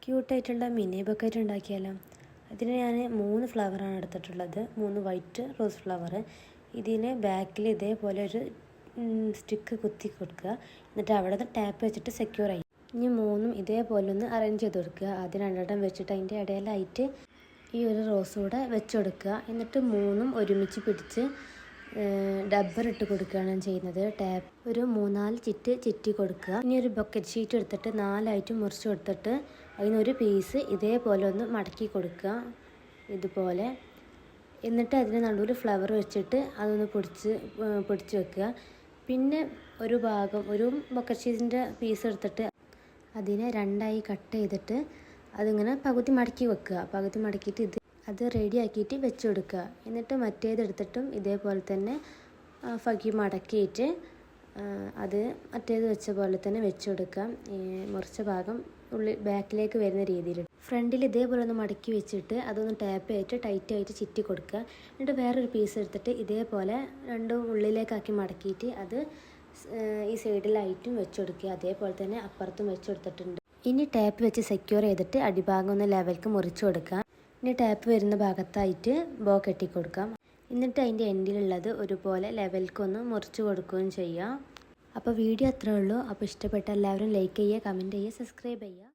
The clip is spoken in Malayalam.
ക്യൂട്ടായിട്ടുള്ള മിനി ബൊക്കറ്റ് ഉണ്ടാക്കിയാലോ. അതിന് ഞാൻ 3 ഫ്ലവറാണ് എടുത്തിട്ടുള്ളത്. 3 വൈറ്റ് റോസ് ഫ്ലവർ. ഇതിന് ബാക്കിൽ ഇതേപോലെ ഒരു സ്റ്റിക്ക് കുത്തി കൊടുക്കുക. എന്നിട്ട് അവിടെ നിന്ന് ടാപ്പ് വെച്ചിട്ട് സെക്യൂർ ആയി. ഇനി 3 ഇതേപോലെ ഒന്ന് അറേഞ്ച് ചെയ്ത് കൊടുക്കുക. ആദ്യം 2 വെച്ചിട്ട് അതിൻ്റെ ഇടയിലായിട്ട് ഈ ഒരു റോസ് കൂടെ വെച്ച് കൊടുക്കുക. എന്നിട്ട് 3 ഒരുമിച്ച് പിടിച്ച് ഡബ്ബർ ഇട്ട് കൊടുക്കുകയാണ് ചെയ്യുന്നത്. ടാപ്പ് ഒരു 3-4 ചുറ്റി കൊടുക്കുക. ഇനി ഒരു ബക്കറ്റ് ഷീറ്റ് എടുത്തിട്ട് 4ആയിട്ട് മുറിച്ച് കൊടുത്തിട്ട് അതിനൊരു പീസ് ഇതേപോലെ ഒന്ന് മടക്കി കൊടുക്കുക, ഇതുപോലെ. എന്നിട്ട് അതിന് നടുവിൽ ഫ്ലവർ വെച്ചിട്ട് അതൊന്ന് പൊടിച്ച് വെക്കുക. പിന്നെ ഒരു ഭാഗം ഒരു ബക്കറ്റ് ഷീറ്റിൻ്റെ പീസ് എടുത്തിട്ട് അതിനെ 2ആയി കട്ട് ചെയ്തിട്ട് അതിങ്ങനെ പകുതി മടക്കി വെക്കുക. പകുതി മടക്കിയിട്ട് അത് റെഡി ആക്കിയിട്ട് വെച്ച് കൊടുക്കുക. എന്നിട്ട് മറ്റേതെടുത്തിട്ടും ഇതേപോലെ തന്നെ ഫക്കി മടക്കിയിട്ട് അത് മറ്റേത് വെച്ച പോലെ തന്നെ വെച്ച് കൊടുക്കുക. മുറിച്ച ഭാഗം ബാക്കിലേക്ക് വരുന്ന രീതിയിൽ ഫ്രണ്ടിൽ ഇതേപോലെ ഒന്ന് മടക്കി വെച്ചിട്ട് അതൊന്ന് ടാപ്പ് ചെയ്തിട്ട് ടൈറ്റായിട്ട് ചുറ്റി കൊടുക്കുക. എന്നിട്ട് വേറൊരു പീസ് എടുത്തിട്ട് ഇതേപോലെ 2 ഉള്ളിലേക്കാക്കി മടക്കിയിട്ട് അത് ഈ സൈഡിലായിട്ടും വെച്ച് കൊടുക്കുക. അതേപോലെ തന്നെ അപ്പുറത്തും വെച്ച് കൊടുത്തിട്ടുണ്ട്. ഇനി ടാപ്പ് വെച്ച് സെക്യൂർ ചെയ്തിട്ട് അടിഭാഗം ഒന്ന് ലെവൽക്ക് മുറിച്ച് കൊടുക്കുക. ഇനി ടാപ്പ് വരുന്ന ഭാഗത്തായിട്ട് ബോ കെട്ടി കൊടുക്കാം. എന്നിട്ട് അതിൻ്റെ എൻഡിലുള്ളത് ഒരുപോലെ ലെവൽക്കൊന്ന് മുറിച്ച് കൊടുക്കുകയും ചെയ്യാം. അപ്പോൾ വീഡിയോ അത്രേ ഉള്ളൂ. അപ്പോൾ ഇഷ്ടപ്പെട്ട എല്ലാവരും ലൈക്ക് ചെയ്യുക, കമൻറ്റ് ചെയ്യുക, സബ്സ്ക്രൈബ് ചെയ്യുക.